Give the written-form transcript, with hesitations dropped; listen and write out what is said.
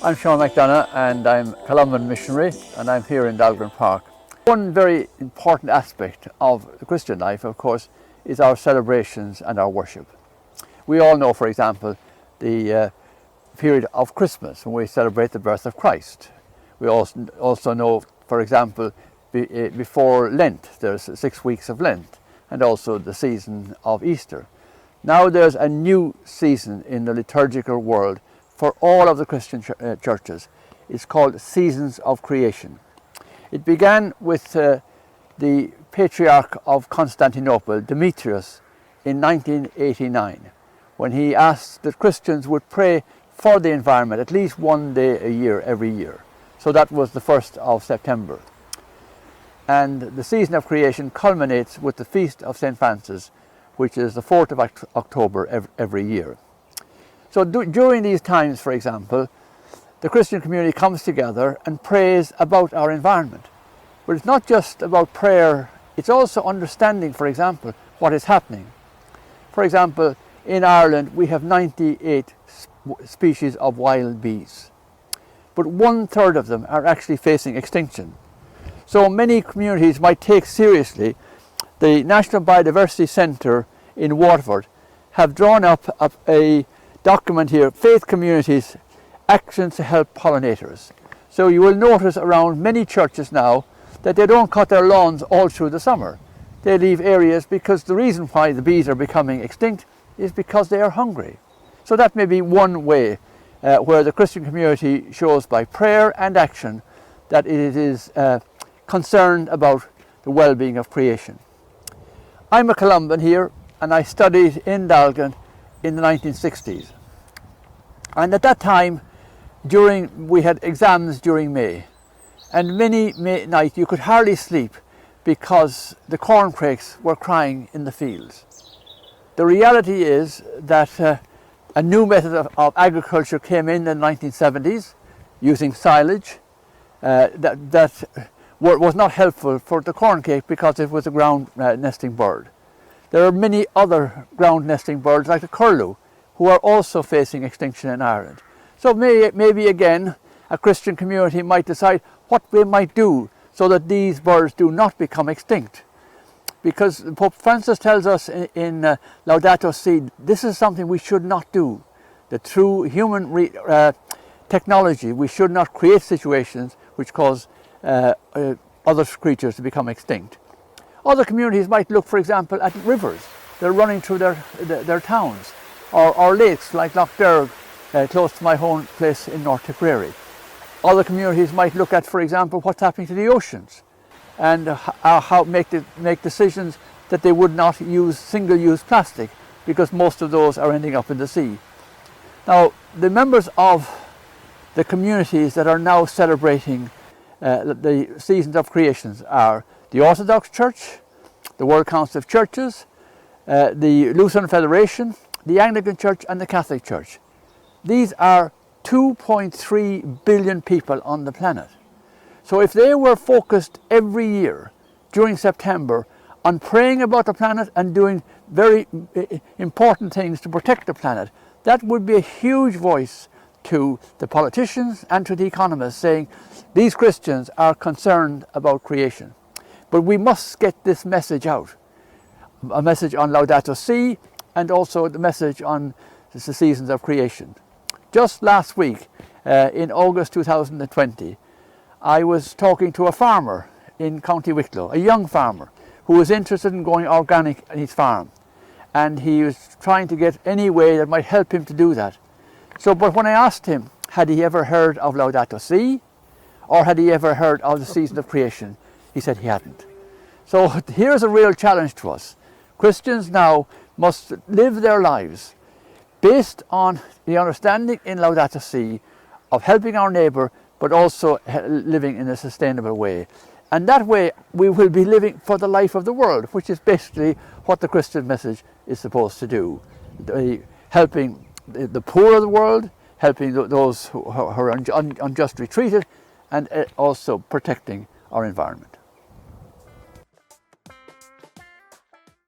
I'm McDonagh and I'm a Columban missionary and I'm here in Dalgren Park. One very important aspect of the Christian life, of course, is our celebrations and our worship. We all know, for example, the period of Christmas when we celebrate the birth of Christ. We also know, for example, before Lent, there's 6 weeks of Lent, and also the season of Easter. Now there's a new season in the liturgical world for all of the Christian churches. It's called Seasons of Creation. It began with the Patriarch of Constantinople, Demetrius, in 1989, when he asked that Christians would pray for the environment at least one day a year, every year. So that was the 1st of September. And the season of creation culminates with the Feast of St. Francis, which is the 4th of October every year. So during these times, for example, the Christian community comes together and prays about our environment. But it's not just about prayer, it's also understanding, for example, what is happening. For example, in Ireland we have 98 species of wild bees, but 1/3 of them are actually facing extinction. So many communities might take seriously. The National Biodiversity Centre in Waterford have drawn up a document here, Faith Communities, Actions to Help Pollinators. So you will notice around many churches now that they don't cut their lawns all through the summer. They leave areas because the reason why the bees are becoming extinct is because they are hungry. So that may be one way where the Christian community shows by prayer and action that it is concerned about the well-being of creation. I'm a Columban here and I studied in Dalgren in the 1960s. And at that time, we had exams during May, and many nights you could hardly sleep because the corncrakes were crying in the fields. The reality is that a new method of agriculture came in the 1970s using silage that was not helpful for the corncrake because it was a ground nesting bird. There are many other ground nesting birds like the curlew who are also facing extinction in Ireland. So maybe again a Christian community might decide what we might do so that these birds do not become extinct. Because Pope Francis tells us in Laudato Si, this is something we should not do. That through human technology we should not create situations which cause other creatures to become extinct. Other communities might look, for example, at rivers. They're running through their towns, or lakes like Loch Derg, close to my home place in North Tipperary. Other communities might look at, for example, what's happening to the oceans, and how make decisions that they would not use single-use plastic, because most of those are ending up in the sea. Now, the members of the communities that are now celebrating the Seasons of Creations are the Orthodox Church, the World Council of Churches, the Lutheran Federation, the Anglican Church and the Catholic Church. These are 2.3 billion people on the planet. So if they were focused every year during September on praying about the planet and doing very important things to protect the planet, that would be a huge voice to the politicians and to the economists saying these Christians are concerned about creation. But we must get this message out, a message on Laudato Si and also the message on the Seasons of Creation. Just last week, in August 2020, I was talking to a farmer in County Wicklow, a young farmer who was interested in going organic on his farm. And he was trying to get any way that might help him to do that. But when I asked him, had he ever heard of Laudato Si, or had he ever heard of the Season of Creation, he said he hadn't. So here's a real challenge to us. Christians now must live their lives based on the understanding in Laudato Si of helping our neighbour, but also living in a sustainable way. And that way we will be living for the life of the world, which is basically what the Christian message is supposed to do. Helping the poor of the world, helping those who are unjustly treated, and also protecting our environment.